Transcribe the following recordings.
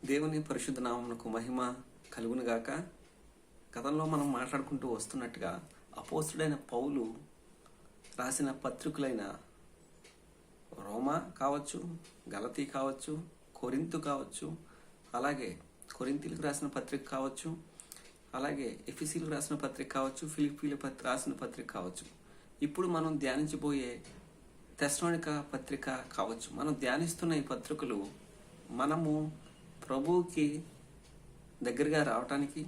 దేవుని పరిశుద్ధ నామమునకు మహిమ కలుగునుగాక. గతంలో మనం మాట్లాడుకుంటూ వస్తున్నట్టుగా అపోస్తుడైన పౌలు రాసిన పత్రికలైన రోమా కావచ్చు, గలతీ కావచ్చు, కొరింథు కావచ్చు, అలాగే కొరింథీలకు రాసిన పత్రిక కావచ్చు, అలాగే ఎఫెసీలకు రాసిన పత్రిక కావచ్చు, ఫిలిప్పీలకు రాసిన పత్రిక కావచ్చు, ఇప్పుడు మనం ధ్యానించబోయే తెస్సలోనిక పత్రిక కావచ్చు. మనం ధ్యానిస్తున్న ఈ పత్రికలు మనము ప్రభువుకి దగ్గరగా రావటానికి,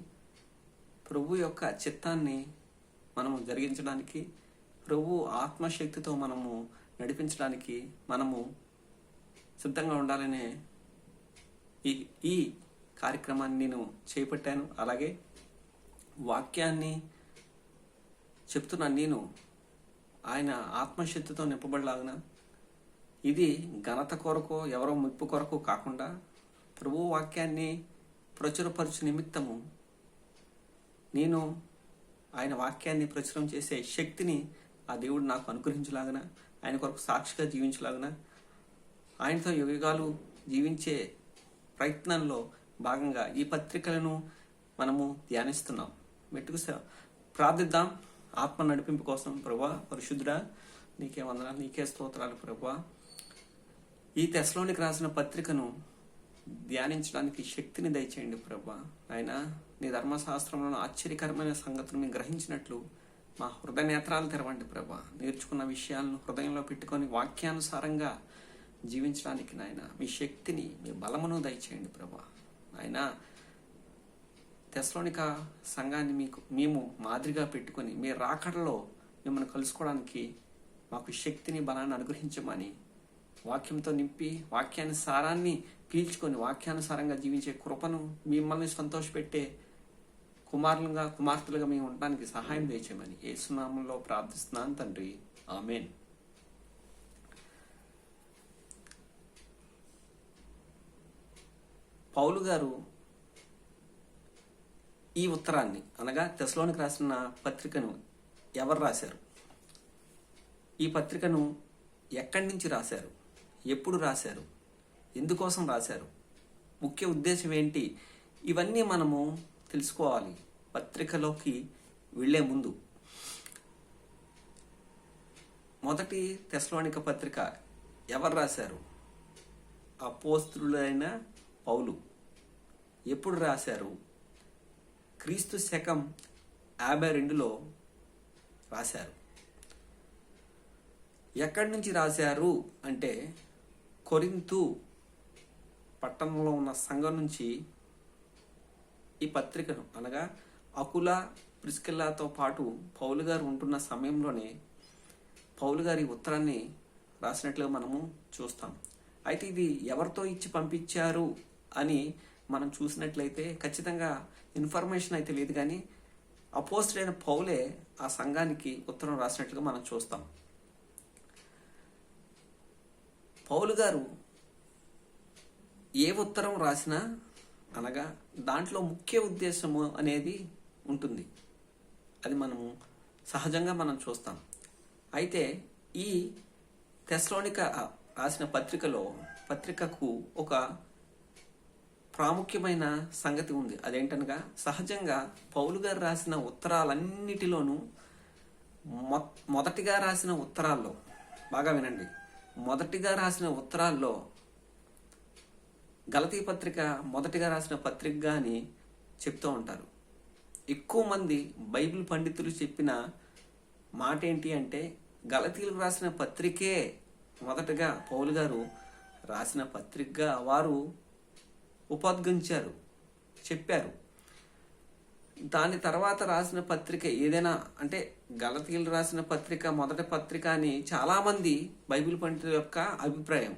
ప్రభు యొక్క చిత్తాన్ని మనము జరిగించడానికి, ప్రభు ఆత్మశక్తితో మనము నడిపించడానికి మనము సిద్ధంగా ఉండాలనే ఈ కార్యక్రమాన్ని నేను చేపట్టాను. అలాగే వాక్యాన్ని చెప్తున్న నేను ఆయన ఆత్మశక్తితో నింపబడలాగున ఇది ఘనత కొరకు, ఎవరో మెప్పు కొరకు కాకుండా ప్రభు వాక్యాన్ని ప్రచురపరచు నిమిత్తము నేను ఆయన వాక్యాన్ని ప్రచురం చేసే శక్తిని ఆ దేవుడు నాకు అనుగ్రహించలాగన, ఆయన కొరకు సాక్షిగా జీవించలాగన, ఆయనతో యుగాలు జీవించే ప్రయత్నంలో భాగంగా ఈ పత్రికలను మనము ధ్యానిస్తున్నాం. మెట్టుకు ప్రార్థిద్దాం ఆత్మ నడిపింపు కోసం. ప్రభువా పరిశుద్ధుడా, నీకే వందనాలు, నీకే స్తోత్రాలు. ప్రభువా, ఈ తెస్సలోనికి రాసిన పత్రికను ధ్యానించడానికి శక్తిని దయచేయండి. ప్రభువా, ఆయన నీ ధర్మశాస్త్రంలో ఆశ్చర్యకరమైన సంగతులు మేము గ్రహించినట్లు మా హృదయ నేత్రాలు తెరవండి. ప్రభువా, నేర్చుకున్న విషయాలను హృదయంలో పెట్టుకొని వాక్యానుసారంగా జీవించడానికి నాయన మీ శక్తిని, మీ బలమును దయచేయండి. ప్రభువా, ఆయన తెస్సలోనిక సంఘాన్ని మేము మాదిరిగా పెట్టుకొని మీ రాకడలో మిమ్మల్ని కలుసుకోవడానికి మాకు శక్తిని, బలాన్ని అనుగ్రహించమని వాక్యంతో నింపి వాక్యానుసారాన్ని పీల్చుకొని వాక్యానుసారంగా జీవించే కృపను, మిమ్మల్ని సంతోషపెట్టే కుమారులుగా, కుమార్తెలుగా మేము ఉండడానికి సహాయం చేయమని యేసు నామములో ప్రార్థిస్తున్నాను తండ్రి, ఆమేన్. పౌలు గారు ఈ ఉత్తరాన్ని అనగా తెస్సలోనికి రాసిన పత్రికను ఎవరు రాశారు, ఈ పత్రికను ఎక్కడి నుంచి రాశారు, ఎప్పుడు రాశారు, ఎందుకోసం రాశారు, ముఖ్య ఉద్దేశం ఏంటి, ఇవన్నీ మనము తెలుసుకోవాలి పత్రికలోకి వెళ్లే ముందు. మొదటి తెస్సలోనిక పత్రిక ఎవరు రాశారు? అపోస్తలుడైన పౌలు. ఎప్పుడు రాశారు? క్రీస్తు శకం 52లో రాశారు. ఎక్కడి నుంచి రాశారు అంటే కొరింథు పట్టణంలో ఉన్న సంఘం నుంచి ఈ పత్రికను, అనగా అకుల, ప్రిస్కిల్లాతో పాటు పౌలు గారు ఉంటున్న సమయంలోనే పౌలు గారి ఉత్తరాన్ని రాసినట్లుగా మనము చూస్తాం. అయితే ఇది ఎవరితో ఇచ్చి పంపించారు అని మనం చూసినట్లయితే ఖచ్చితంగా ఇన్ఫర్మేషన్ అయితే లేదు, కానీ అపోస్తలుడైన పౌలే ఆ సంఘానికి ఉత్తరం రాసినట్లుగా మనం చూస్తాం. పౌలు గారు ఏ ఉత్తరం రాసినా అనగా దాంట్లో ముఖ్య ఉద్దేశము అనేది ఉంటుంది. అది మనము సహజంగా మనం చూస్తాం. అయితే ఈ తెస్సలోనిక రాసిన పత్రికకు ఒక ప్రాముఖ్యమైన సంగతి ఉంది. అదేంటనగా సహజంగా పౌలు గారు రాసిన ఉత్తరాలన్నిటిలోనూ మొదటిగా రాసిన ఉత్తరాల్లో, బాగా వినండి, మొదటిగా రాసిన ఉత్తరాల్లో గలతీ పత్రిక మొదటిగా రాసిన పత్రికగా అని చెప్తూ ఉంటారు. ఎక్కువ మంది బైబిల్ పండితులు చెప్పిన మాట ఏంటి అంటే గలతీలకు రాసిన పత్రికే మొదటగా పౌలు గారు రాసిన పత్రికగా వారు ఉపద్ఘించారు, చెప్పారు. దాని తర్వాత రాసిన పత్రిక ఏదైనా అంటే గలతీలు రాసిన పత్రిక మొదటి పత్రిక అని చాలామంది బైబిల్ పండితుల యొక్క అభిప్రాయం.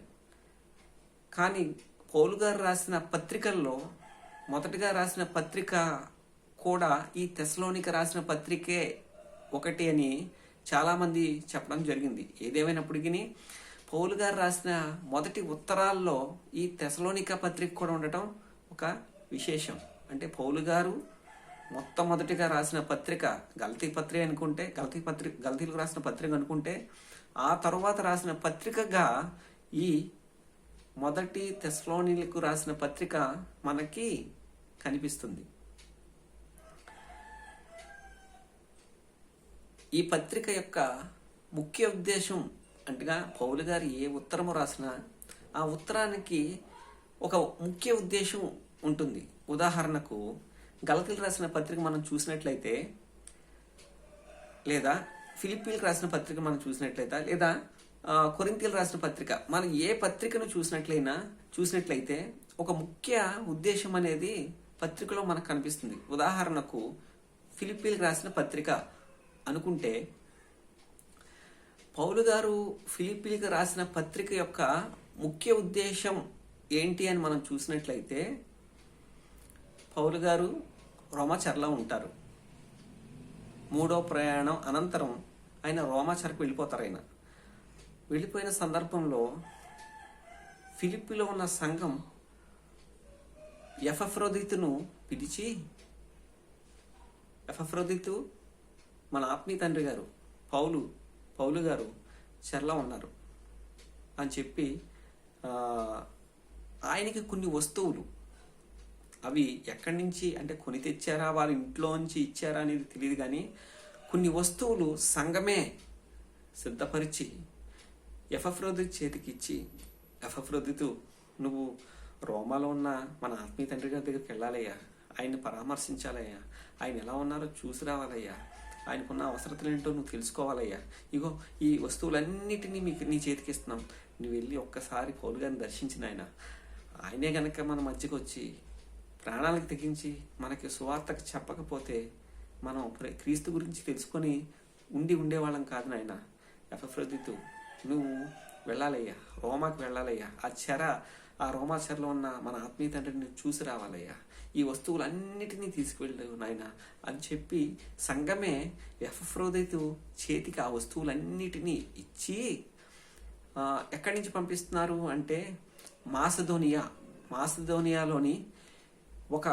కానీ పౌలు గారు రాసిన పత్రికల్లో మొదటిగా రాసిన పత్రిక కూడా ఈ తెస్సలోనిక రాసిన పత్రికే ఒకటి అని చాలామంది చెప్పడం జరిగింది. ఏదేమైనప్పటికీ పౌలు గారు రాసిన మొదటి ఉత్తరాల్లో ఈ తెస్సలోనిక పత్రిక కూడా ఉండటం ఒక విశేషం. అంటే పౌలు గారు మొట్టమొదటిగా రాసిన పత్రిక గలతీ పత్రిక అనుకుంటే, గలతీలకు రాసిన పత్రిక అనుకుంటే, ఆ తరువాత రాసిన పత్రికగా ఈ మొదటి తెస్సలోనికీయులకు రాసిన పత్రిక మనకి కనిపిస్తుంది. ఈ పత్రిక యొక్క ముఖ్య ఉద్దేశం అంటేగా పౌలు గారు ఏ ఉత్తరము రాసినా ఆ ఉత్తరానికి ఒక ముఖ్య ఉద్దేశం ఉంటుంది. ఉదాహరణకు గలతీయులకు రాసిన పత్రిక మనం చూసినట్లయితే, లేదా ఫిలిప్పీలకు రాసిన పత్రిక మనం చూసినట్లయితే, లేదా కొరింథీయులకు రాసిన పత్రిక, మనం ఏ పత్రికను చూసినట్లయితే ఒక ముఖ్య ఉద్దేశం అనేది పత్రికలో మనకు కనిపిస్తుంది. ఉదాహరణకు ఫిలిప్పీలకు రాసిన పత్రిక అనుకుంటే, పౌలు గారు ఫిలిప్పీలకు రాసిన పత్రిక యొక్క ముఖ్య ఉద్దేశం ఏంటి అని మనం చూసినట్లయితే, పౌలు గారు రోమాచెరలో ఉంటారు. 3వ ప్రయాణం అనంతరం ఆయన రోమాచెరకు వెళ్ళిపోతారు. ఆయన వెళ్ళిపోయిన సందర్భంలో ఫిలిప్పీలో ఉన్న సంఘం ఎపఫ్రోదితును పిలిచి, ఎపఫ్రోదితు మన ఆత్మీయ తండ్రి గారు పౌలు గారు చెరలో ఉన్నారు అని చెప్పి ఆయనకి కొన్ని వస్తువులు, అవి ఎక్కడి నుంచి అంటే కొని తెచ్చారా, వాళ్ళ ఇంట్లోంచి ఇచ్చారా అనేది తెలియదు, కానీ కొన్ని వస్తువులు సంఘమే సిద్ధపరిచి ఎపఫ్రోదితు చేతికి ఇచ్చి, ఎపఫ్రోదితు నువ్వు రోమాలో ఉన్న మన ఆత్మీయ తండ్రి గారి దగ్గరికి వెళ్ళాలయ్యా, ఆయన్ని పరామర్శించాలయ్యా, ఆయన ఎలా ఉన్నారో చూసి రావాలయ్యా, ఆయనకున్న అవసరతలు ఏంటో నువ్వు తెలుసుకోవాలయ్యా, ఇగో ఈ వస్తువులన్నిటినీ నీ చేతికి ఇస్తున్నాం, నువ్వు వెళ్ళి ఒక్కసారి పౌలు గారిని దర్శించిన ఆయనే గనక మన మధ్యకు వచ్చి ప్రాణాలకు తెగించి మనకి సువార్తకు చెప్పకపోతే మనం క్రీస్తు గురించి తెలుసుకొని ఉండేవాళ్ళం కాదు నాయన. ఎపఫ్రోదితు నువ్వు వెళ్ళాలయ్యా, రోమాకి వెళ్ళాలయ్యా, ఆ రోమా చెరలో ఉన్న మన ఆత్మీయ తండ్రిని చూసి రావాలయ్యా, ఈ వస్తువులన్నిటినీ తీసుకువెళ్ళు నాయన అని చెప్పి సంఘమే ఎపఫ్రోదితు చేతికి ఆ వస్తువులన్నిటినీ ఇచ్చి ఎక్కడి నుంచి పంపిస్తున్నారు అంటే మాసిదోనియాలోని ఒక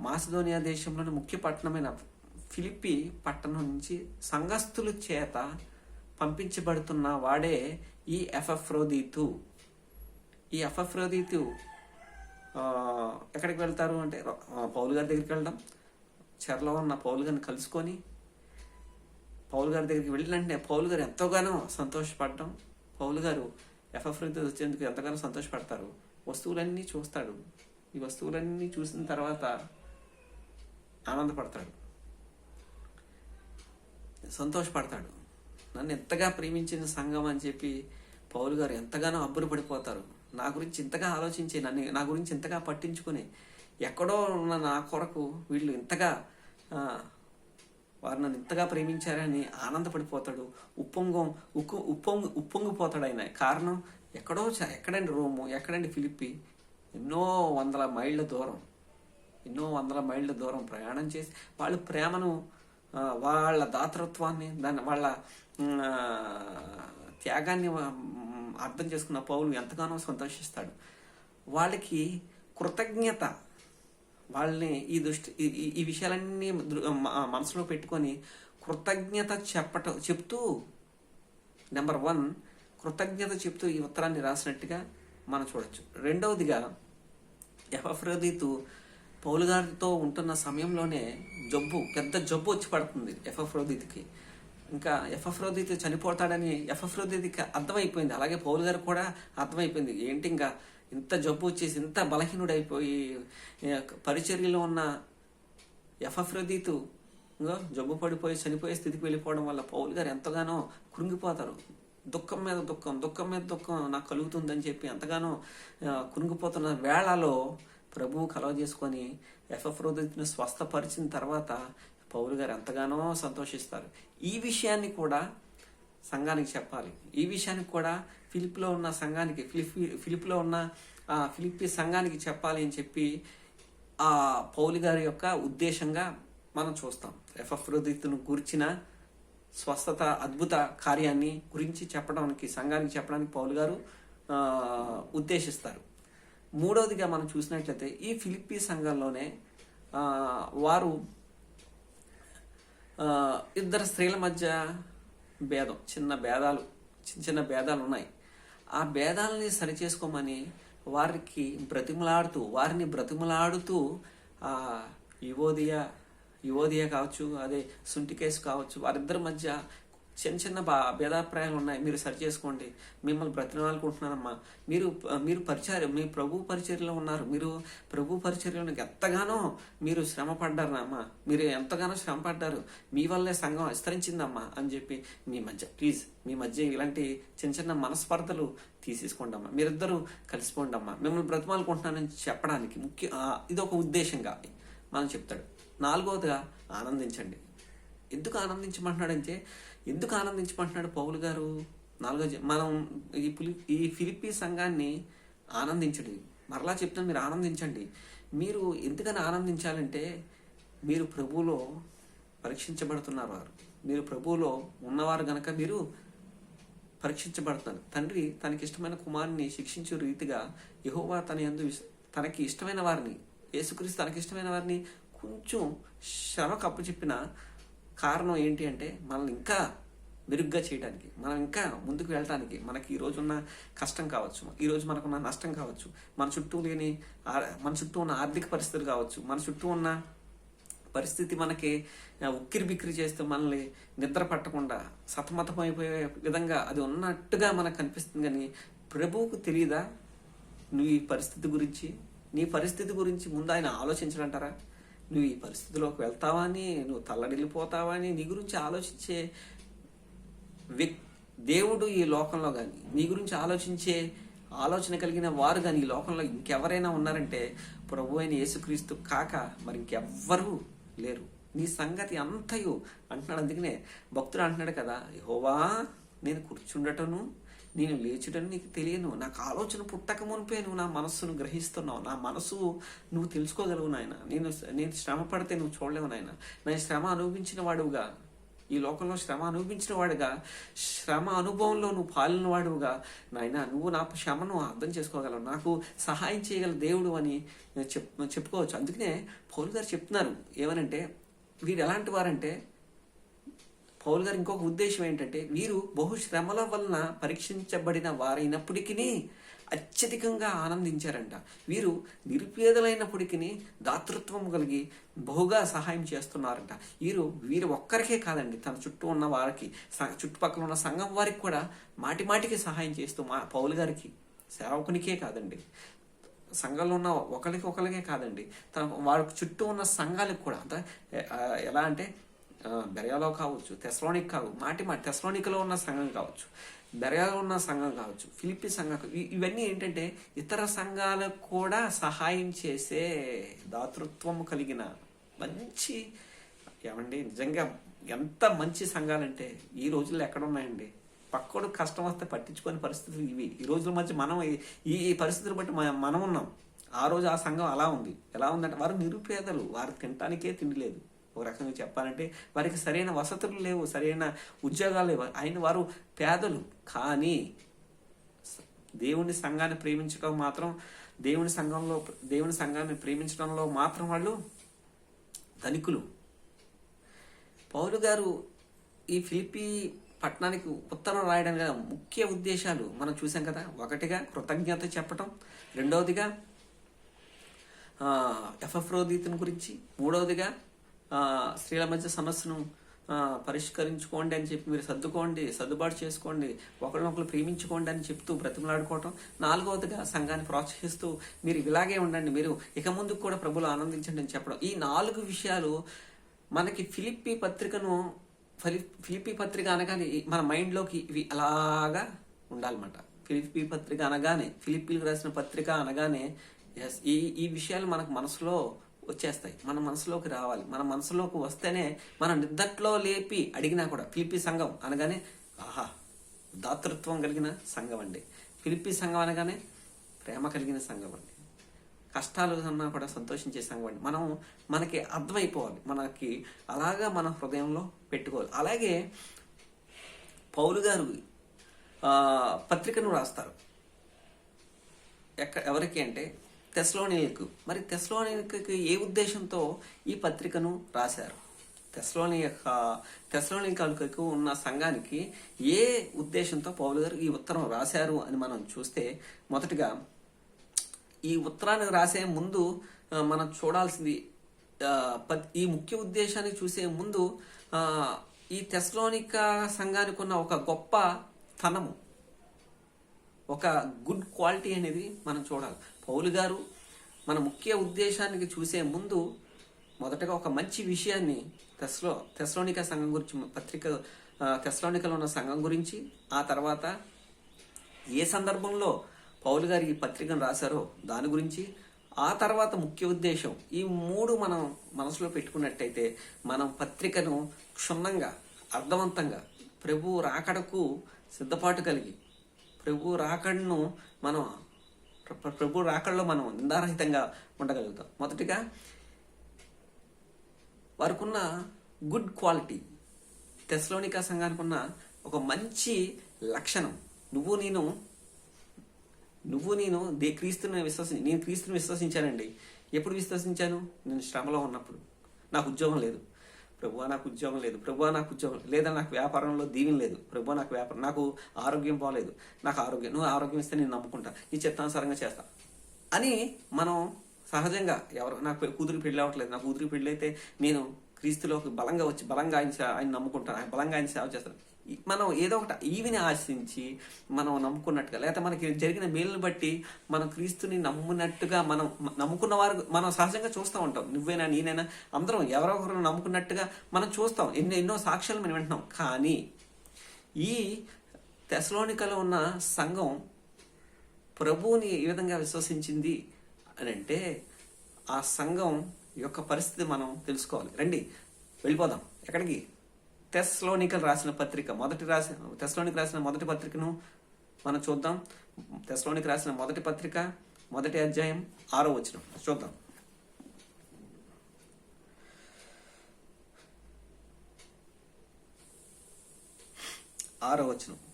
మాసిదోనియా దేశంలోని ముఖ్య పట్టణమైన ఫిలిప్పి పట్టణం నుంచి సంఘస్థుల చేత పంపించబడుతున్న వాడే ఈ ఎపఫ్రోదితు. ఈ ఎపఫ్రోదితు ఎక్కడికి వెళ్తారు అంటే పౌలు గారి దగ్గరికి వెళ్ళడం, చెరలో ఉన్న పౌలు గారిని కలుసుకొని పౌలు గారి దగ్గరికి వెళ్ళినంటే పౌలు గారు ఎంతగానో సంతోషపడడం, పౌలు గారు ఎపఫ్రోదితు వచ్చేందుకు ఎంతగానో సంతోషపడతారు. వస్తువులన్నీ చూస్తాడు, ఈ వస్తువులన్నీ చూసిన తర్వాత ఆనందపడతాడు, సంతోషపడతాడు. నన్ను ఎంతగా ప్రేమించిన సంఘం అని చెప్పి పౌలు గారు ఎంతగానో అబ్బురపడిపోతారు. నా గురించి ఇంతగా ఆలోచించి నా గురించి ఇంతగా పట్టించుకుని ఎక్కడో ఉన్న నా కొరకు వీళ్ళు ఇంతగా వారు నన్ను ఇంతగా ప్రేమించారని ఆనందపడిపోతాడు, ఉప్పొంగిపోతాడు ఆయన. కారణం ఎక్కడండి రోము, ఎక్కడండి ఫిలిప్పి, ఎన్నో వందల మైళ్ళ దూరం ప్రయాణం చేసి వాళ్ళ ప్రేమను, వాళ్ళ దాతృత్వాన్ని, వాళ్ళ త్యాగాన్ని అర్థం చేసుకున్న పౌలు ఎంతగానో సంతోషిస్తాడు. వాళ్ళకి కృతజ్ఞత, వాళ్ళని ఈ విషయాలన్నీ మనసులో పెట్టుకొని కృతజ్ఞత చెప్తూ నెంబర్ 1 కృతజ్ఞత చెప్తూ ఈ ఉత్తరాన్ని రాసినట్టుగా మనం చూడొచ్చు. రెండవదిగా ఎపఫ్రోదితు పౌలు గారితో ఉంటున్న సమయంలోనే పెద్ద జబ్బు వచ్చి పడుతుంది ఎపఫ్రోదితుకి. ఇంకా ఎపఫ్రోదితు చనిపోతాడని ఎపఫ్రోదితుకి అర్థమైపోయింది, అలాగే పౌలు గారు కూడా అర్థమైపోయింది. ఏంటి ఇంకా ఇంత జబ్బు వచ్చేసి ఇంత బలహీనుడైపోయి పరిచర్యలో ఉన్న ఎపఫ్రోదితు జబ్బు పడిపోయి చనిపోయే స్థితికి వెళ్ళిపోవడం వల్ల పౌలు గారు ఎంతగానో కృంగిపోతారు. దుఃఖం మీద దుఃఖం నాకు కలుగుతుందని చెప్పి ఎంతగానో కృంగిపోతున్న వేళలో ప్రభువు కలవ చేసుకొని ఎపఫ్రోదితును స్వస్థపరిచిన తర్వాత పౌలు గారు ఎంతగానో సంతోషిస్తారు. ఈ విషయాన్ని కూడా సంఘానికి చెప్పాలి, ఈ విషయాన్ని కూడా ఫిలిప్పిలో ఉన్న సంఘానికి ఫిలిప్పి సంఘానికి చెప్పాలి అని చెప్పి ఆ పౌలు గారి యొక్క ఉద్దేశంగా మనం చూస్తాం. ఎపఫ్రోదితును గూర్చిన స్వస్థత అద్భుత కార్యాన్ని గురించి సంఘానికి చెప్పడానికి పౌలు గారు ఉద్దేశిస్తారు. మూడవదిగా మనం చూసినట్లయితే ఈ ఫిలిప్పి సంఘంలోనే వారు ఇద్దరు స్త్రీల మధ్య చిన్న భేదాలు ఉన్నాయి. ఆ భేదాలని సరిచేసుకోమని వారిని బ్రతిమలాడుతూ ఆ యువోదియా యువోదియా కావచ్చు, అదే సుంటికేసు కావచ్చు, వారిద్దరి మధ్య చిన్న చిన్న భేదాభిప్రాయాలు ఉన్నాయి, మీరు సరి చేసుకోండి, మిమ్మల్ని బ్రతిమాలుకుంటున్నానమ్మా, మీరు మీ ప్రభు పరిచర్యలో ఉన్నారు, మీరు ప్రభు పరిచర్యలో ఎంతగానో మీరు శ్రమ పడ్డారమ్మా, మీరు ఎంతగానో శ్రమ పడ్డారు, మీ వల్లే సంఘం విస్తరించిందమ్మా అని చెప్పి మీ మధ్య ఇలాంటి చిన్న చిన్న మనస్పర్ధలు తీసేసుకోండి అమ్మా, మీరిద్దరూ కలిసిపోండి అమ్మా, మిమ్మల్ని బ్రతిమాలుకుంటున్నానని చెప్పడానికి ఇది ఒక ఉద్దేశంగా మనం చెప్తాడు. 4వదిగా ఆనందించండి. ఎందుకు ఆనందించమంటున్నాడు పౌలు గారు? మనం ఈ ఫిలిప్పీ సంఘాన్ని ఆనందించండి. మరలా చెప్తాను, మీరు ఆనందించండి. మీరు ఎందుకని ఆనందించాలంటే మీరు ప్రభువులో పరీక్షించబడుతున్నారు. మీరు ప్రభువులో ఉన్నవారు గనక మీరు పరీక్షించబడుతున్నారు. తండ్రి తనకి ఇష్టమైన కుమారుని శిక్షించే రీతిగా యెహోవా తనకి ఇష్టమైన వారిని, యేసుక్రీస్తు తనకి ఇష్టమైన వారిని కొంచెం శ్రమకు అప్పచెప్పిన కారణం ఏంటి అంటే మనల్ని ఇంకా మెరుగ్గా చేయడానికి, మనం ఇంకా ముందుకు వెళ్ళటానికి. మనకి ఈ రోజున్న కష్టం కావచ్చు, ఈరోజు మనకున్న నష్టం కావచ్చు, మన చుట్టూ ఉన్న ఆర్థిక పరిస్థితులు కావచ్చు, మన చుట్టూ ఉన్న పరిస్థితి మనకి ఉక్కిరి బిక్కిరి చేస్తూ మనల్ని నిద్ర పట్టకుండా సతమతమైపోయే విధంగా అది ఉన్నట్టుగా మనకు కనిపిస్తుంది. కానీ ప్రభువుకు తెలియదా నువ్వు ఈ పరిస్థితి గురించి? నీ పరిస్థితి గురించి ముందు ఆయన ఆలోచించడంటారా? నువ్వు ఈ పరిస్థితిలోకి వెళ్తావని, నువ్వు తల్లడిల్లిపోతావని నీ గురించి ఆలోచించే దేవుడు ఈ లోకంలో కానీ, నీ గురించి ఆలోచించే ఆలోచన కలిగిన వారు కానీ ఈ లోకంలో ఇంకెవరైనా ఉన్నారంటే ప్రభు అయిన యేసుక్రీస్తు కాక మరి ఇంకెవ్వరూ లేరు. నీ సంగతి అంతయు అంటున్నాడు. అందుకనే భక్తుడు అంటున్నాడు కదా, యెహోవా నేను కూర్చుండటను నేను లేచుటను నీకు తెలియను, నాకు ఆలోచన పుట్టక మునిపే నువ్వు నా మనస్సును గ్రహిస్తున్నావు, నా మనసు నువ్వు తెలుసుకోగలవు నాయన, నేను శ్రమ పడితే నువ్వు చూడలేవు నాయన, నేను శ్రమ అనుభవించిన వాడుగా, ఈ లోకంలో శ్రమ అనుభవించిన వాడుగా, శ్రమ అనుభవంలో నువ్వు పాలిన వాడుగా నాయన, నువ్వు నా శ్రమను అర్థం చేసుకోగలవు, నాకు సహాయం చేయగల దేవుడు అని చెప్పుకోవచ్చు. అందుకనే పౌలు గారు చెప్తున్నారు ఏమనంటే, వీరు ఎలాంటి వారంటే, పౌలు గారు ఇంకొక ఉద్దేశం ఏంటంటే, వీరు బహుశ్రమల వలన పరీక్షించబడిన వారైనప్పటికీ అత్యధికంగా ఆనందించారంట. వీరు నిరుపేదలైనప్పటికీ దాతృత్వం కలిగి బహుగా సహాయం చేస్తున్నారంట. వీరు ఒక్కరికే కాదండి, తన చుట్టూ ఉన్న వారికి, చుట్టుపక్కల ఉన్న సంఘం వారికి కూడా మాటి మాటికి సహాయం చేస్తూ, పౌలు గారికి సేవకునికే కాదండి, సంఘంలో ఉన్న ఒకరికే కాదండి, వారి చుట్టూ ఉన్న సంఘాలకు కూడా. అంత ఎలా అంటే బెరయాలో కావచ్చు, తెస్సలోనిక తెస్సలోనికలో ఉన్న సంఘం కావచ్చు, బెరయాలో ఉన్న సంఘం కావచ్చు, ఫిలిప్పీ సంఘం, ఇవన్నీ ఏంటంటే ఇతర సంఘాలకు కూడా సహాయం చేసే దాతృత్వం కలిగిన మంచి, ఏమండి నిజంగా ఎంత మంచి సంఘాలంటే ఈ రోజుల్లో ఎక్కడ ఉన్నాయండి? పక్కోడు కష్టం వస్తే పట్టించుకునే పరిస్థితులు ఇవి. ఈ రోజుల మధ్య మనం ఈ పరిస్థితులు బట్టి మనం ఉన్నాం. ఆ రోజు ఆ సంఘం అలా ఉంది. ఎలా ఉందంటే వారు నిరుపేదలు, వారు తినటానికే తిండి లేదు. ఒక రకంగా చెప్పాలంటే వారికి సరైన వసతులు లేవు, సరైన ఉద్యోగాలు లేవు, వారు పేదలు. కానీ దేవుని సంఘాన్ని ప్రేమించడం మాత్రం, దేవుని సంఘాన్ని ప్రేమించడంలో మాత్రం వాళ్ళు ధనికులు. పౌలు గారు ఈ ఫిలిప్పీ పట్టణానికి ఉత్తరం రాయడానికి ముఖ్య ఉద్దేశాలు మనం చూసాం కదా. ఒకటిగా కృతజ్ఞత చెప్పటం, రెండవదిగా ఎపఫ్రోదితుని గురించి, మూడవదిగా స్త్రీల మధ్య సమస్యను పరిష్కరించుకోండి అని చెప్పి, మీరు సర్దుబాటు చేసుకోండి, ఒకరినొకరు ప్రేమించుకోండి అని చెప్తూ బ్రతిమలాడుకోవటం, నాలుగవదిగా సంఘాన్ని ప్రోత్సహిస్తూ మీరు ఇలాగే ఉండండి, మీరు ఇక ముందుకు కూడా ప్రభువులో ఆనందించండి అని చెప్పడం. ఈ 4 విషయాలు మనకి ఫిలిప్పీ పత్రిక అనగానే మన మైండ్లోకి ఇవి అలాగా ఉండాలన్నమాట. ఫిలిప్పీ పత్రిక అనగానే, ఫిలిప్పీలకు రాసిన పత్రిక అనగానే ఈ విషయాలు మనకు మనసులో వచ్చేస్తాయి, మన మనసులోకి రావాలి. మన మనసులోకి వస్తేనే మనం నిద్దట్లో లేపి అడిగినా కూడా, ఫిలిప్పీ సంఘం అనగానే ఆహా దాతృత్వం కలిగిన సంఘం అండి, ఫిలిప్పీ సంఘం అనగానే ప్రేమ కలిగిన సంఘం అండి, కష్టాలు అన్నా కూడా సంతోషించే సంఘం అండి. మనకి అర్థమైపోవాలి, మనకి అలాగా మన హృదయంలో పెట్టుకోవాలి. అలాగే పౌలు గారు పత్రికను రాస్తారు. ఎవరికి అంటే తెస్సలోనికకు. మరి తెస్సలోనికకు ఏ ఉద్దేశంతో ఈ పత్రికను రాశారు? తెస్సలోనికకు ఉన్న సంఘానికి ఏ ఉద్దేశంతో పౌలు గారు ఈ ఉత్తరం రాశారు అని మనం చూస్తే, మొదటిగా ఈ ఉత్తరాన్ని రాసే ముందు మనం చూడాల్సింది ఈ ముఖ్య ఉద్దేశాన్ని చూసే ముందు ఈ తెస్సలోనిక సంఘానికి ఉన్న ఒక గొప్ప స్థనము, ఒక గుడ్ క్వాలిటీ అనేది మనం చూడాలి. పౌలు గారు మన ముఖ్య ఉద్దేశానికి చూసే ముందు మొదటగా ఒక మంచి విషయాన్ని తెస్సలోనిక సంఘం గురించి తెస్సలోనికలో ఉన్న సంఘం గురించి, ఆ తర్వాత ఏ సందర్భంలో పౌలు గారు ఈ పత్రికను రాశారో దాని గురించి, ఆ తర్వాత ముఖ్య ఉద్దేశం, ఈ మూడు మనం మనసులో పెట్టుకున్నట్టయితే మనం పత్రికను క్షుణ్ణంగా అర్థవంతంగా ప్రభు రాకడకు సిద్ధపాటు కలిగి ప్రభు రాకడలో మనం నిందారహితంగా ఉండగలుగుతాం. మొదటిగా వారికున్న గుడ్ క్వాలిటీ, తెస్సలోనిక సంఘానికి ఉన్న ఒక మంచి లక్షణం. నువ్వు నేను నేను క్రీస్తుని విశ్వసించానండి. ఎప్పుడు విశ్వసించాను? నేను శ్రమలో ఉన్నప్పుడు. నాకు ఉద్యోగం లేదు, ప్రభువా నాకు ఉద్యోగం లేదు, ప్రభువా నాకు ఉద్యోగం లేదా, నాకు వ్యాపారంలో దీవెన లేదు, ప్రభువా నాకు వ్యాపారం, నాకు ఆరోగ్యం బాగలేదు, నాకు ఆరోగ్యం, నువ్వు ఆరోగ్యం ఇస్తే నేను నమ్ముకుంటా, నీ చిత్తానుసారంగా చేస్తా అని మనం సహజంగా నాకు కూతురికి పెళ్ళి అవ్వట్లేదు, నా కూతురికి పెళ్ళి అయితే నేను క్రీస్తులోకి బలంగా ఆయన నమ్ముకుంటాను, బలంగా ఆయన సేవ చేస్తాను. మనం ఏదో ఒకటి ఈవిని ఆశించి మనం నమ్ముకున్నట్టుగా, లేకపోతే మనకి జరిగిన మేలుని బట్టి మనం క్రీస్తుని నమ్ముకున్నట్టుగా మనం నమ్ముకున్న వారు మనం సహజంగా చూస్తూ ఉంటాం. నువ్వైనా నేనైనా అందరం ఎవరో ఒకరు నమ్ముకున్నట్టుగా మనం చూస్తాం. ఎన్నో సాక్ష్యాలు మనం వింటున్నాం. కానీ ఈ తెస్సలోనికలో ఉన్న సంఘం ప్రభువుని ఏ విధంగా విశ్వసించింది అని అంటే, ఆ సంఘం యొక్క పరిస్థితి మనం తెలుసుకోవాలి. రండి వెళ్ళిపోదాం. ఎక్కడికి? తెస్సలోనికలు రాసిన పత్రిక తెస్సలోనిక రాసిన మొదటి పత్రికను మనం చూద్దాం. తెస్సలోనిక రాసిన మొదటి పత్రిక 1వ అధ్యాయం 6వ వచనం చూద్దాం.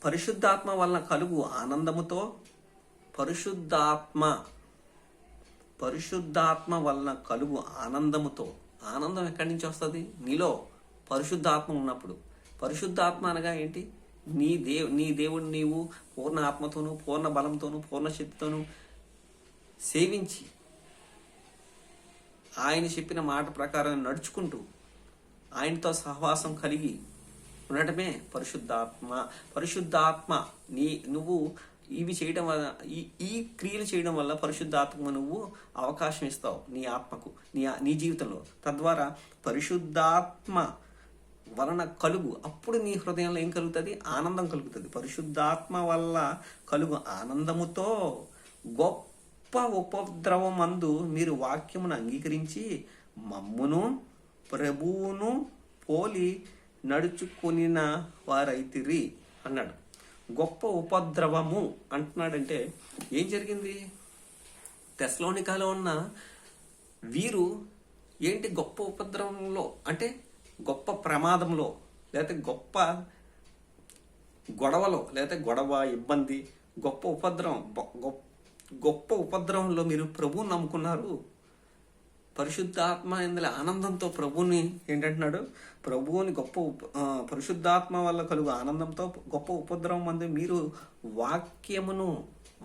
పరిశుద్ధాత్మ వలన కలుగు ఆనందముతో, పరిశుద్ధాత్మ వలన కలుగు ఆనందముతో. ఆనందం ఎక్కడి నుంచి వస్తుంది? నీలో పరిశుద్ధాత్మ ఉన్నప్పుడు. పరిశుద్ధాత్మ అనగా ఏంటి? నీ దేవుడు నీవు పూర్ణ ఆత్మతోనూ పూర్ణ బలంతోనూ పూర్ణ శక్తితోనూ సేవించి ఆయన చెప్పిన మాట ప్రకారం నడుచుకుంటూ ఆయనతో సహవాసం కలిగి ఉండటమే పరిశుద్ధాత్మ. నువ్వు ఇవి చేయడం వల్ల, ఈ క్రియలు చేయడం వల్ల పరిశుద్ధాత్మ నువ్వు అవకాశం ఇస్తావు నీ ఆత్మకు, నీ జీవితంలో. తద్వారా పరిశుద్ధాత్మ వలన కలుగు, అప్పుడు నీ హృదయంలో ఏం కలుగుతుంది? ఆనందం కలుగుతుంది. పరిశుద్ధాత్మ వల్ల కలుగు ఆనందముతో గొప్ప ఉపద్రవమందు మీరు వాక్యమును అంగీకరించి మమ్మును ప్రభువును పోలి నడుచుకొనిన వారైతిరి అన్నాడు. గొప్ప ఉపద్రవము అంటున్నాడంటే ఏం జరిగింది? తెస్సలోనికలో ఉన్న వీరు ఏంటి? గొప్ప ఉపద్రవంలో అంటే గొప్ప ప్రమాదంలో, లేకపోతే గొడవ ఇబ్బంది, గొప్ప ఉపద్రవంలో మీరు ప్రభువుని నమ్ముకున్నారు. పరిశుద్ధాత్మ ఇందులో ఆనందంతో ప్రభువుని ఏంటంటున్నాడు? ప్రభువుని పరిశుద్ధాత్మ వల్ల కలుగు ఆనందంతో గొప్ప ఉపద్రవం అందు మీరు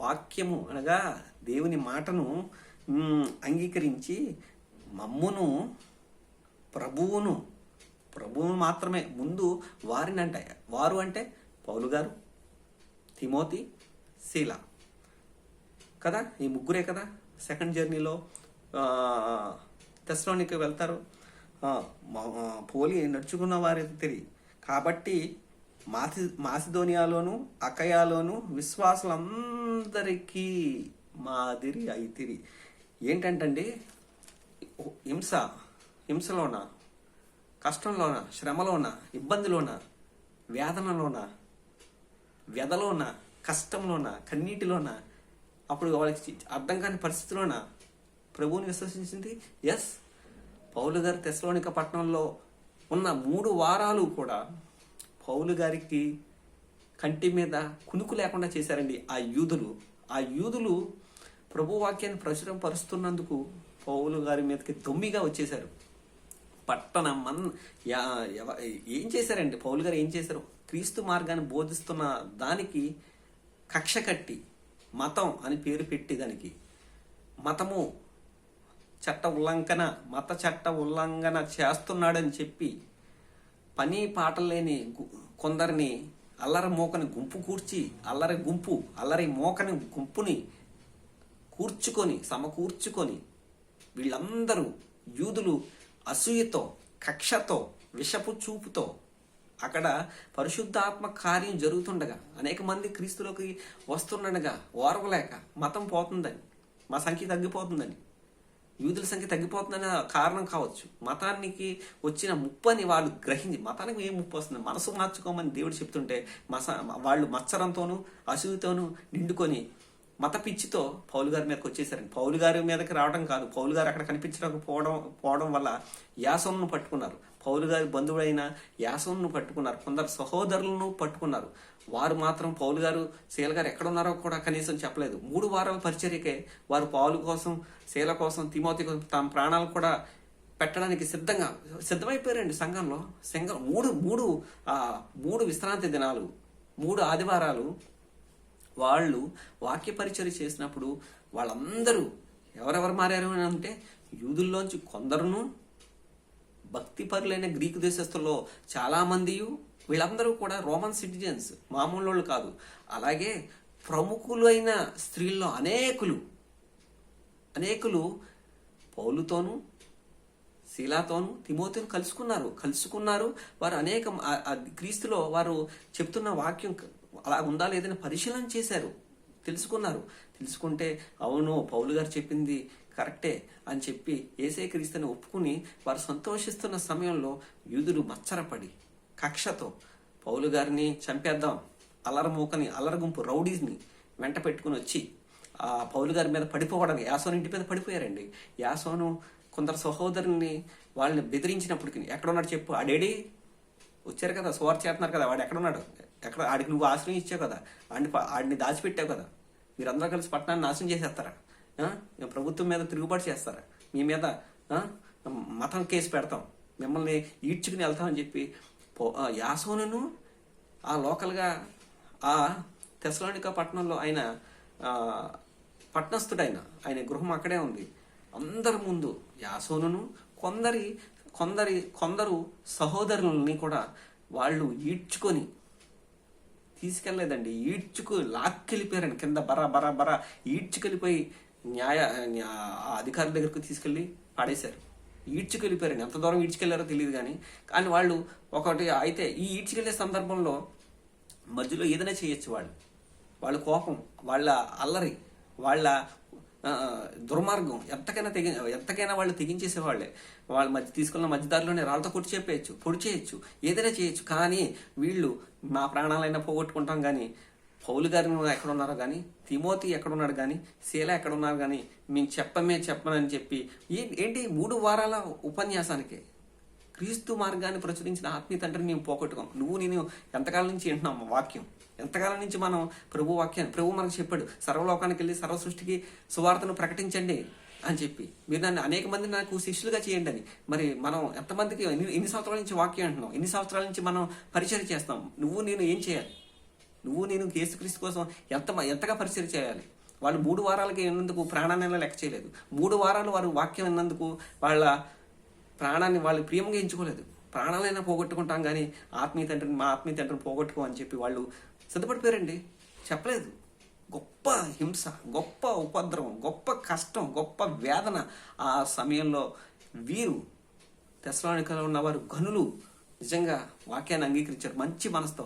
వాక్యము అనగా దేవుని మాటను అంగీకరించి మమ్మును ప్రభువును మాత్రమే ముందు వారిని వారు అంటే పౌలు గారు, తిమోతి, శీల కదా, ఈ ముగ్గురే కదా సెకండ్ జర్నీలో తెస్సలోనిక వెళ్తారు. పోలి నడుచుకున్న వారి తిరిగి. కాబట్టి మాసిదోనియాలోను అకయాలోను విశ్వాసులందరికీ మాదిరి అయితిరి. ఏంటంటండి? హింసలోన, కష్టంలోన, శ్రమలోన, ఇబ్బందిలోన, వేదనలోన, వ్యధలోన, కష్టంలోన, కన్నీటిలోన, అప్పుడు వాళ్ళకి అర్థం కాని పరిస్థితిలోన ప్రభువుని విశ్వసించింది. పౌలు గారు తెస్సలోనిక పట్టణంలో ఉన్న 3 వారాలు కూడా పౌలు గారికి కంటి మీద కునుకు లేకుండా చేశారండి ఆ యూదులు ప్రభు వాక్యాన్ని ప్రచురం పరుస్తున్నందుకు పౌలు గారి మీదకి దొమ్మిగా వచ్చేశారు. ఏం చేశారండి? పౌలు గారు ఏం చేశారు? క్రీస్తు మార్గాన్ని బోధిస్తున్న దానికి కక్ష కట్టి మతం అని పేరు పెట్టి దానికి మతము మత చట్ట ఉల్లంఘన చేస్తున్నాడని చెప్పి పని పాటలు లేని కొందరిని అల్లరి మోకని గుంపు కూర్చి అల్లరి మోకని గుంపుని సమకూర్చుకొని వీళ్ళందరూ యూదులు అసూయతో, కక్షతో, విషపు చూపుతో అక్కడ పరిశుద్ధాత్మ కార్యం జరుగుతుండగా అనేక మంది క్రీస్తులోకి వస్తుండగా ఓర్వలేక మతం పోతుందని, మా సంఖ్య తగ్గిపోతుందని, యూదుల సంఖ్య తగ్గిపోతుందనే కారణం కావచ్చు. మతానికి వచ్చిన ముప్పని వాళ్ళు గ్రహించి, మతానికి ఏం ముప్పు వస్తుంది, మనసు మార్చుకోమని దేవుడు చెప్తుంటే వాళ్ళు మత్సరంతోనూ అసూయతోనూ నిండుకొని మత పిచ్చితో పౌలు గారి మీదకి వచ్చేసారండి. పౌలు గారి మీదకి రావడం కాదు, పౌలు గారు అక్కడ కనిపించకపోవడం వల్ల యాసోనును పట్టుకున్నారు. పౌలు గారి బంధువుడైన యాసోనును పట్టుకున్నారు. కొందరు సహోదరులను పట్టుకున్నారు. వారు మాత్రం పౌలు గారు, శీల గారు ఎక్కడున్నారో కూడా కనీసం చెప్పలేదు. 3 వారాల పరిచర్యకే వారు పౌలు కోసం, శీల కోసం, తిమోతి కోసం తమ ప్రాణాలు కూడా పెట్టడానికి సిద్ధమైపోయారండి. సంఘంలో మూడు విశ్రాంతి దినాలు, 3 ఆదివారాలు వాళ్ళు వాక్య పరిచర్య చేసినప్పుడు వాళ్ళందరూ ఎవరెవరు మారారు అని అంటే, యూదుల్లోంచి కొందరును, భక్తిపరులైన గ్రీకు దేశస్తుల్లో చాలా మంది, వీళ్ళందరూ కూడా రోమన్ సిటిజన్స్, మామూలు వాళ్ళు కాదు. అలాగే ప్రముఖులైన స్త్రీల్లో అనేకులు పౌలుతోనూ, శీలాతోనూ, తిమోతిని కలుసుకున్నారు. వారు క్రీస్తులో వారు చెప్తున్న వాక్యం అలా ఉందా లేదని పరిశీలన చేశారు, తెలుసుకుంటే అవును పౌలు గారు చెప్పింది కరెక్టే అని చెప్పి యేసే క్రీస్తుని ఒప్పుకుని వారు సంతోషిస్తున్న సమయంలో యూదులు మచ్చరపడి కక్షతో పౌలు గారిని చంపేద్దాం, అల్లరి గుంపు రౌడీస్ని వెంట పెట్టుకుని వచ్చి ఆ పౌలు గారి మీద పడిపోవడానికి యాసోను ఇంటి మీద పడిపోయారండి. యాసోను కొందరు సహోదరుల్ని వాళ్ళని బెదిరించినప్పటికీ, ఎక్కడున్నాడు చెప్పు, ఆడేడి వచ్చారు కదా, సువార్త చేస్తున్నారు కదా, వాడు ఎక్కడున్నాడు, ఆడికి నువ్వు ఆశ్రయం ఇచ్చావు కదా, ఆడిని దాచిపెట్టావు కదా, మీరందరూ కలిసి పట్టణాన్ని నాశనం చేసేస్తారా, ప్రభుత్వం మీద తిరుగుబాటు చేస్తారా, మీ మీద మతం కేసు పెడతాం, మిమ్మల్ని ఈడ్చుకుని వెళ్తామని చెప్పి యాసోనును ఆ లోకల్గా ఆ తెసలోనికా పట్టణంలో ఆయన పట్టణస్థుడైన ఆయన గృహం అక్కడే ఉంది. అందరి ముందు యాసోనును కొందరు సహోదరులని కూడా వాళ్ళు ఈడ్చుకొని తీసుకెళ్లేదండి, లాక్కెళ్ళిపోయారండి కింద బరా ఈడ్చుకెళ్ళిపోయి అధికారుల దగ్గరకు తీసుకెళ్లి పాడేశారు. ఈడ్చుకెళ్ళిపోయారండి. ఎంత దూరం ఈడ్చుకెళ్లారో తెలియదు కానీ వాళ్ళు ఒకటి అయితే ఈ ఈడ్చుకెళ్లే సందర్భంలో మధ్యలో ఏదైనా చేయొచ్చు. వాళ్ళ కోపం, వాళ్ళ అల్లరి, వాళ్ళ దుర్మార్గం ఎంతకైనా వాళ్ళు తెగించేసేవాళ్లే. వాళ్ళ తీసుకున్న మధ్యదారిలోనే రాళ్ళతో పొడి చేయొచ్చు, ఏదైనా చేయొచ్చు. కానీ వీళ్ళు మా ప్రాణాలైనా పోగొట్టుకుంటాం కానీ, పౌలు గారు ఎక్కడున్నారో కానీ, తిమోతి ఎక్కడున్నాడు కానీ, శీల ఎక్కడున్నారు కానీ మేము చెప్పనని చెప్పి ఏంటి 3 వారాల ఉపన్యాసానికి క్రీస్తు మార్గాన్ని ప్రచురించిన ఆత్మీయ తండ్రిని మేము పోగొట్టుకోం. నేను ఎంతకాలం నుంచి వింటున్నాం వాక్యం, ఎంతకాలం నుంచి మనం ప్రభు మనకు చెప్పాడు, సర్వలోకానికి వెళ్ళి సర్వ సృష్టికి సువార్తను ప్రకటించండి అని చెప్పి, మీరు నన్ను అనేక మంది నాకు శిష్యులుగా చేయండి అని. మరి మనం ఎంతమందికి ఎన్ని సంవత్సరాల నుంచి వాక్యం అంటున్నాం, ఎన్ని సంవత్సరాల నుంచి మనం పరిచయం చేస్తాం. నేను ఏం చేయాలి, నేను యేసుక్రీస్తు కోసం ఎంతగా పరిచయం చేయాలి. వాళ్ళు 3 వారాలకి విన్నందుకు ప్రాణాన్ని లెక్క చేయలేదు. 3 వారాలు వారు వాక్యం విన్నందుకు వాళ్ళ ప్రాణాన్ని వాళ్ళు ప్రియంగా ఎంచుకోలేదు. ప్రాణాలైనా పోగొట్టుకుంటాం కానీ మా ఆత్మీయ తండ్రిని పోగొట్టుకో అని చెప్పి వాళ్ళు సిద్ధపడిపోయారండి. చెప్పలేదు. గొప్ప హింస, గొప్ప ఉపద్రవం, గొప్ప కష్టం, గొప్ప వేదన. ఆ సమయంలో వీరు తెస్సలోనికలో ఉన్నవారు ఘనులు నిజంగా వాక్యాన్ని అంగీకరించారు మంచి మనసుతో.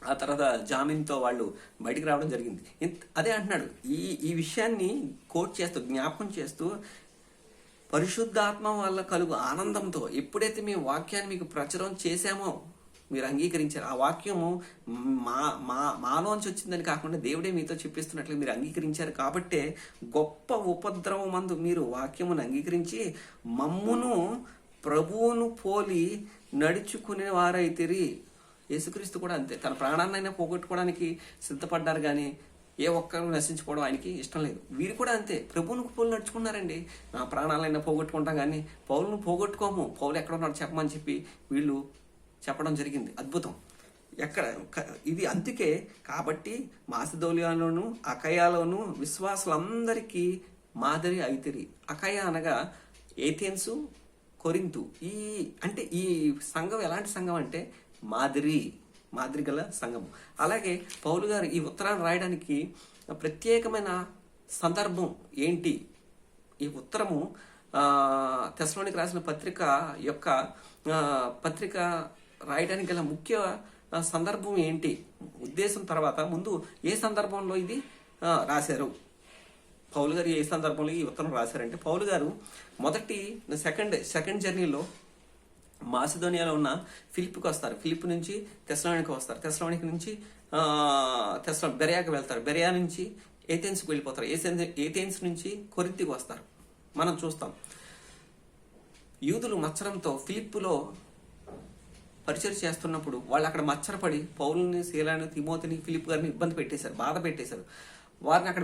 ఆ తర్వాత జామీన్తో వాళ్ళు బయటికి రావడం జరిగింది. అదే అంటున్నాడు, ఈ విషయాన్ని జ్ఞాపకం చేస్తూ పరిశుద్ధాత్మ వల్ల కలుగు ఆనందంతో ఎప్పుడైతే మేము వాక్యాన్ని మీకు ప్రచురం చేశామో మీరు అంగీకరించారు. ఆ వాక్యము మాలోంచి వచ్చిందని కాకుండా దేవుడే మీతో చెప్పిస్తున్నట్లు మీరు అంగీకరించారు. కాబట్టే గొప్ప ఉపద్రవం మందు మీరు వాక్యమును అంగీకరించి మమ్మును ప్రభువును పోలి నడుచుకునే వారైతిరి. యేసుక్రీస్తు కూడా అంతే, తన ప్రాణాన్నైనా పోగొట్టుకోవడానికి సిద్ధపడ్డారు కానీ ఏ ఒక్కరు నశించుకోవడం ఆయనకి ఇష్టం లేదు. వీరు కూడా అంతే, ప్రభువును పోలి నడుచుకున్నారండి. నా ప్రాణాలైనా పోగొట్టుకుంటాం కానీ పౌలును పోగొట్టుకోము, పౌలు ఎక్కడ ఉన్నాడు చెప్పమని చెప్పి వీళ్ళు చెప్పడం జరిగింది. అద్భుతం. ఇది అందుకే కాబట్టి మాసిదోనియాలోను అకయాలోను విశ్వాసులందరికీ మాదిరి అయితిరి. అకయ అనగా ఏథెన్సు, కొరింతు. ఈ సంఘం ఎలాంటి సంఘం అంటే మాదిరి గల సంఘం. అలాగే పౌలు గారు ఈ ఉత్తరాన్ని రాయడానికి ప్రత్యేకమైన సందర్భం ఏంటి? ఈ ఉత్తరము తెస్సలోనికీయులకు రాసిన పత్రిక రాయడానికి గల ముఖ్య సందర్భం ఏంటి, ఉద్దేశం, తర్వాత ముందు ఏ సందర్భంలో ఇది రాశారు, పౌలు గారు ఏ సందర్భంలో ఈ ఉత్తరం రాశారంటే, పౌలు గారు సెకండ్ జర్నీలో మాసిదోనియాలో ఉన్న ఫిలిప్కి వస్తారు. ఫిలిప్ నుంచి తెస్సలోనిక వస్తారు. తెస్సలోనిక నుంచి బెరయాకి వెళ్తారు. బెరయా నుంచి ఏథెన్స్కి వెళ్ళిపోతారు. ఏథెన్స్ నుంచి కొరింథీకి వస్తారు. మనం చూస్తాం యూదులు మత్సరంతో ఫిలిప్పులో పరిచయం చేస్తున్నప్పుడు వాళ్ళు అక్కడ మచ్చరపడి పౌలుని, శీలాని, తిమోతిని, ఫిలిప్ గారిని బాధ పెట్టేశారు. వారిని అక్కడ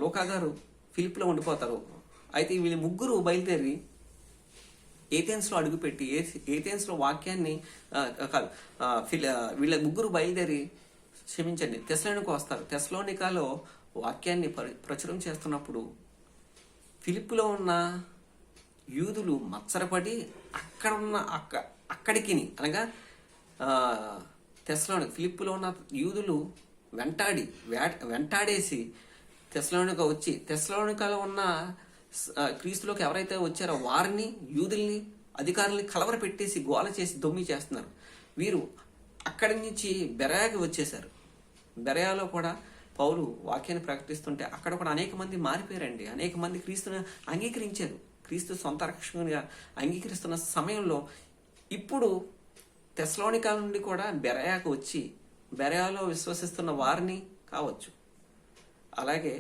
లూకా గారు ఫిలిప్లో ఉండిపోతారు. అయితే వీళ్ళు ముగ్గురు బయలుదేరి ఏథెన్స్లో అడుగుపెట్టి ఏథెన్స్లో వాక్యాన్ని వీళ్ళ ముగ్గురు బయలుదేరి తెస్సలోనిక వస్తారు. తెస్సలోనికలో వాక్యాన్ని ప్రచురం చేస్తున్నప్పుడు ఫిలిప్పులో ఉన్న యూదులు మత్సరపడి అక్కడికి అనగా ఫిలిప్పులో ఉన్న యూదులు వెంటాడేసి తెస్సలోనిక వచ్చి తెస్సలోనికలో ఉన్న క్రీస్తులోకి ఎవరైతే వచ్చారో వారిని, యూదుల్ని, అధికారుల్ని కలవర పెట్టేసి గోల చేసి దొమ్మి చేస్తున్నారు. వీరు అక్కడి నుంచి బెరయాకి వచ్చేశారు. బెరయాలో కూడా పౌలు వాక్యాన్ని ప్రకటిస్తుంటే అక్కడ కూడా అనేక మంది మారిపోయారండి. అనేక మంది క్రీస్తుని అంగీకరించారు. క్రీస్తు సొంత రక్షకునిగా అంగీకరిస్తున్న సమయంలో ఇప్పుడు తెస్సలోనిక నుండి కూడా బెరయాకు వచ్చి బెరయాలో విశ్వసిస్తున్న వారిని కావచ్చు, అలాగే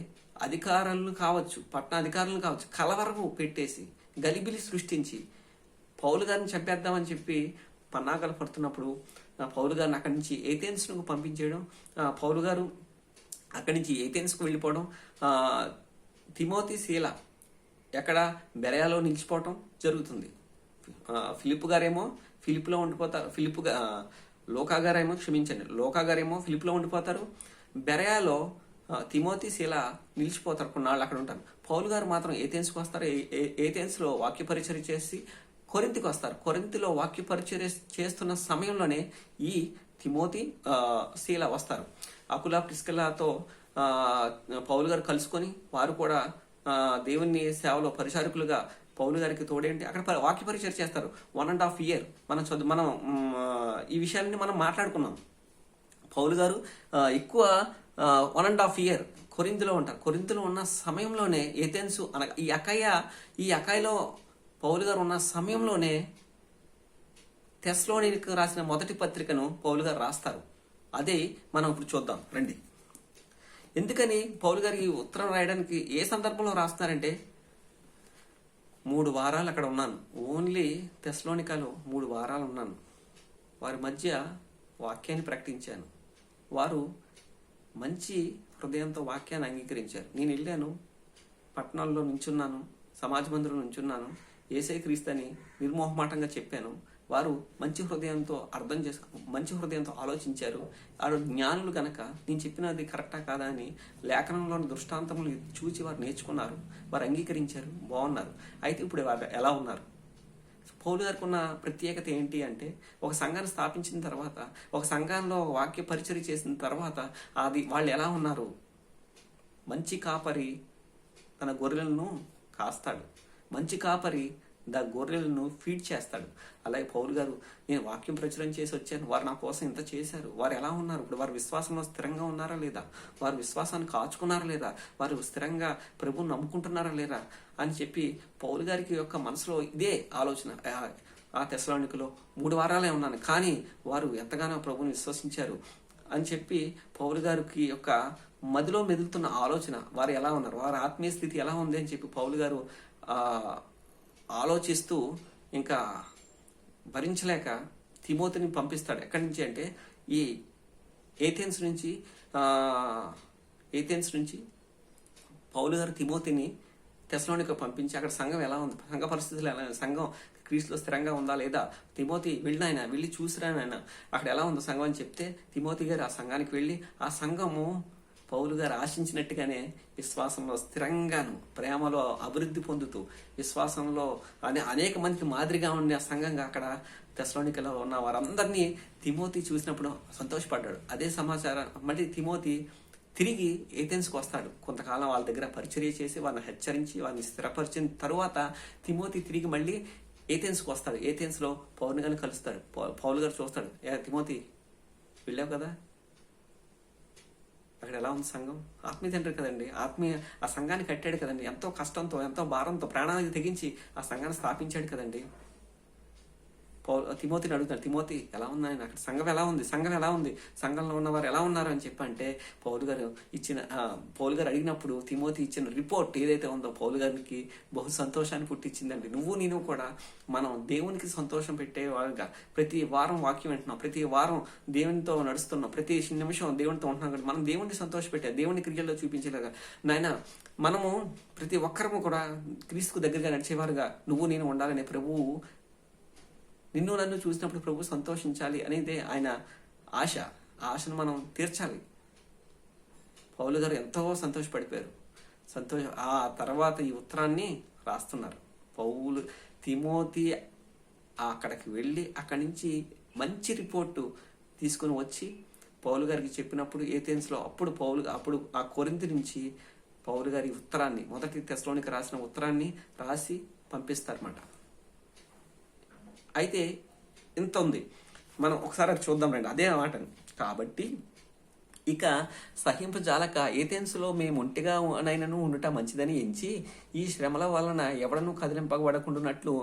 అధికారులను కావచ్చు, పట్టణ అధికారులను కావచ్చు, కలవరము పెట్టేసి గలిబిలి సృష్టించి పౌలు గారిని చంపేద్దామని చెప్పి పన్నాగాలు పడుతున్నప్పుడు పౌలు గారిని అక్కడి నుంచి ఏథెన్స్కు పంపించేయడం, పౌలు గారు అక్కడి నుంచి ఏథెన్స్కు వెళ్ళిపోవడం, తిమోతి, శీల ఎక్కడ బెరయాలో నిలిచిపోవటం జరుగుతుంది. ఫిలిప్ గారేమో ఫిలిప్లో ఉండిపోతారు. లూకా గారేమో ఫిలిప్లో ఉండిపోతారు. బెరయాలో తిమోతి, శీల నిలిచిపోతారు, కొన్నాళ్ళు అక్కడ ఉంటారు. పౌలు గారు మాత్రం ఏథెన్స్కి వస్తారు. ఏథెన్స్లో వాక్య పరిచర్య చేసి కొరింథీకి వస్తారు. కొరింథీలో వాక్య పరిచర్య చేస్తున్న సమయంలోనే ఈ తిమోతి, శీల వస్తారు. అకుల, ప్రిస్కిల్లతో పౌలు గారు కలుసుకొని వారు కూడా దేవుని సేవలో పరిచారకులుగా పౌలు గారికి తోడేంటి అక్కడ వాక్య పరిచర్య చేస్తారు. 1.5 year మనం ఈ విషయాన్ని మనం మాట్లాడుకున్నాం. పౌలు గారు ఎక్కువ 1.5 year కొరింథీలో ఉంటారు. కొరింథీలో ఉన్న సమయంలోనే ఏథెన్సు అనగా ఈ అకాయలో పౌలు గారు ఉన్న సమయంలోనే తెస్సలోనికీయులకు రాసిన మొదటి పత్రికను పౌలు గారు రాస్తారు. అదే మనం ఇప్పుడు చూద్దాం రండి. ఎందుకని పౌలు గారు ఈ ఉత్తరం రాయడానికి ఏ సందర్భంలో రాస్తున్నారంటే, 3 వారాలు అక్కడ ఉన్నాను. ఓన్లీ తెస్సలోనికలో 3 వారాలు ఉన్నాను. వారి మధ్య వాక్యాన్ని ప్రకటించాను. వారు మంచి హృదయంతో వాక్యాన్ని అంగీకరించారు. నేను వెళ్ళాను, పట్టణాల్లో నుంచున్నాను, సమాజ మందిరంలో నుంచున్నాను, యేసయ్య క్రీస్తు అని నిర్మోహమాటంగా చెప్పాను. వారు మంచి హృదయంతో మంచి హృదయంతో ఆలోచించారు. వారు జ్ఞానులు గనక నేను చెప్పినది కరెక్టా కాదా అని లేఖనంలోని దృష్టాంతములు చూసి వారు నేర్చుకున్నారు. వారు అంగీకరించారు, బాగున్నారు. అయితే ఇప్పుడు వారు ఎలా ఉన్నారు? పౌలు గారికి ఉన్న ప్రత్యేకత ఏంటి అంటే, ఒక సంఘాన్ని స్థాపించిన తర్వాత, ఒక సంఘంలో వాక్య పరిచర్య చేసిన తర్వాత వాళ్ళు ఎలా ఉన్నారు? మంచి కాపరి తన గొర్రెలను కాస్తాడు. మంచి కాపరి గొర్రెలను ఫీడ్ చేస్తాడు. అలాగే పౌలు గారు, నేను వాక్యం ప్రచురం చేసి వచ్చాను, వారు నా కోసం ఇంత చేశారు. వారు ఎలా ఉన్నారు? ఇప్పుడు వారు విశ్వాసంలో స్థిరంగా ఉన్నారా లేదా? వారు విశ్వాసాన్ని కాచుకున్నారా లేదా? వారు స్థిరంగా ప్రభువుని నమ్ముకుంటున్నారా లేదా అని చెప్పి పౌలు గారికి యొక్క మనసులో ఇదే ఆలోచన. ఆ తెస్సలోనికలో 3 వారాలే ఉన్నాను, కానీ వారు ఎంతగానో ప్రభువుని విశ్వసించారు అని చెప్పి పౌలు గారికి యొక్క మదిలో మెదులుతున్న ఆలోచన, వారు ఎలా ఉన్నారు, వారి ఆత్మీయ స్థితి ఎలా ఉంది అని చెప్పి పౌలు గారు ఆలోచిస్తూ ఇంకా భరించలేక తిమోతిని పంపిస్తాడు. ఎక్కడి నుంచి అంటే ఈ ఏథెన్స్ నుంచి పౌలు గారు తిమోతిని తెస్సలోనిక పంపించి అక్కడ సంఘం ఎలా ఉంది, సంఘ పరిస్థితులు ఎలా, సంఘం క్రీస్తులో స్థిరంగా ఉందా లేదా? తిమోతి వెళ్ళినాయన, వెళ్ళి చూసిరాయన అక్కడ ఎలా ఉందో సంఘం అని చెప్తే తిమోతి గారు ఆ సంఘానికి వెళ్ళి ఆ సంఘము పౌలు గారు ఆశించినట్టుగానే విశ్వాసంలో స్థిరంగాను ప్రేమలో అభివృద్ధి పొందుతూ విశ్వాసంలో అనేక మందికి మాదిరిగా ఉండే ఆ సంఘంగా అక్కడ తెస్సలోనికలో ఉన్న వారందరినీ తిమోతి చూసినప్పుడు సంతోషపడ్డాడు. అదే సమాచారం మళ్ళీ తిమోతి తిరిగి ఏథెన్స్కి వస్తాడు. కొంతకాలం వాళ్ళ దగ్గర పరిచర్య చేసి వాళ్ళని హెచ్చరించి వాళ్ళని స్థిరపరిచిన తరువాత తిమోతి తిరిగి మళ్ళీ ఏథెన్స్కి వస్తాడు. ఏథెన్స్లో పౌలు గారిని కలుస్తాడు. పౌలు గారు చూస్తాడు, తిమోతి వెళ్ళావు కదా, అక్కడ ఎలా ఉంది సంఘం? ఆత్మీయ తండ్రి కదండి, ఆ సంఘాన్ని కట్టాడు కదండి, ఎంతో కష్టంతో ఎంతో భారంతో ప్రాణానికి తెగించి ఆ సంఘాన్ని స్థాపించాడు కదండి. తిమోతిని అడుగుతాడు, తిమోతి ఎలా ఉంది ఆయన, అక్కడ సంఘం ఎలా ఉంది, సంఘంలో ఉన్నవారు ఎలా ఉన్నారు అని చెప్పంటే పౌలు గారు అడిగినప్పుడు తిమోతి ఇచ్చిన రిపోర్ట్ ఏదైతే ఉందో పౌలు గారికి బహు సంతోషాన్ని పుట్టించిందండి. నేను కూడా మనం దేవునికి సంతోషం పెట్టేవారుగా ప్రతి వారం వాక్యం వింటున్నాం, ప్రతి వారం దేవునితో నడుస్తున్నాం, ప్రతి నిమిషం దేవునితో ఉంటున్నాం కాబట్టి మనం దేవుడిని సంతోషపెట్టే దేవుని క్రియల్లో చూపించేలాగా నాయన మనము ప్రతి ఒక్కరము కూడా క్రీస్తుకు దగ్గరగా నడిచేవారుగా నేను ఉండాలనే ప్రభువు నిన్ను నన్ను చూసినప్పుడు ప్రభు సంతోషించాలి అనేది ఆయన ఆశ. ఆ ఆశను మనం తీర్చాలి. పౌలు గారు ఎంతో సంతోషపడిపోయారు. ఆ తర్వాత ఈ ఉత్తరాన్ని రాస్తున్నారు. తిమోతి అక్కడికి వెళ్ళి అక్కడి నుంచి మంచి రిపోర్టు తీసుకుని వచ్చి పౌలు గారికి చెప్పినప్పుడు ఏథెన్స్లో అప్పుడు ఆ కొరింథీ నుంచి పౌలు గారి ఉత్తరాన్ని, మొదటి తెస్సలోనికి రాసిన ఉత్తరాన్ని రాసి పంపిస్తారన్నమాట. అయితే ఇంత ఉంది, మనం ఒకసారి అది చూద్దాం రండి. అదే మాటను కాబట్టి ఇక సహింపజాలక ఏథెన్స్లో మేము ఒంటిగా నైనను ఉండుట మంచిదని ఎంచి ఈ శ్రమల వలన ఎవడనూ కదిలింపబడకుండానట్లు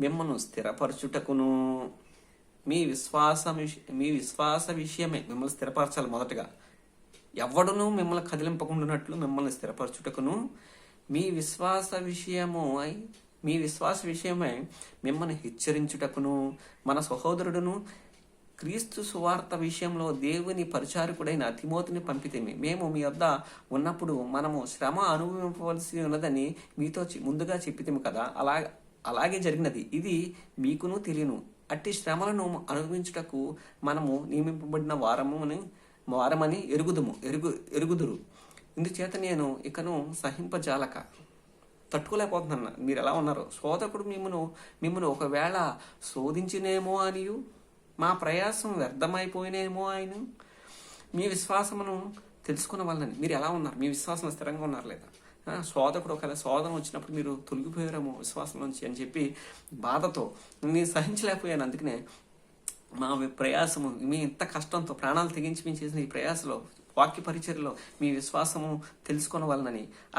మిమ్మల్ని స్థిరపరచుటకును మీ విశ్వాస విషయమే మిమ్మల్ని స్థిరపరచాలి. మొదటగా ఎవడనూ మిమ్మల్ని కదిలింపకుండానట్లు మిమ్మల్ని స్థిరపరచుటకును మీ విశ్వాస విషయమై మిమ్మల్ని హెచ్చరించుటకును మన సహోదరుడును క్రీస్తు సువార్త విషయంలో దేవుని పరిచారకుడైన తిమోతిని పంపితేమి. మేము మీ వద్ద ఉన్నప్పుడు మనము శ్రమ అనుభవించవలసి ఉన్నదని మీతో ముందుగా చెప్పితేమి కదా, అలాగే జరిగినది. ఇది మీకును తెలియను. అట్టి శ్రమలను అనుభవించుటకు మనము నియమింపబడిన వారమని ఎరుగుదురు. ఇందుచేత నేను ఇకను సహింపజాలక తట్టుకోలేకపోతున్నాను. మీరు ఎలా ఉన్నారు? శోధకుడు మిమ్మను ఒకవేళ శోధించినేమో అనియు మా ప్రయాసం వ్యర్థమైపోయినేమో ఆయన మీ విశ్వాసమును తెలుసుకున్న వాళ్ళని. మీరు ఎలా ఉన్నారు? మీ విశ్వాసం స్థిరంగా ఉన్నారు లేదా? శోధకుడు ఒకవేళ శోధన వచ్చినప్పుడు మీరు తొలగిపోయారేమో విశ్వాసం నుంచి అని చెప్పి బాధతో నేను సహించలేకపోయాను. అందుకనే మా ప్రయాసము మీ ఇంత కష్టంతో ప్రాణాలు తెగించి మేము చేసిన ఈ ప్రయాసలో వాక్య పరిచర్యలో మీ విశ్వాసము తెలుసుకున్న వాళ్ళని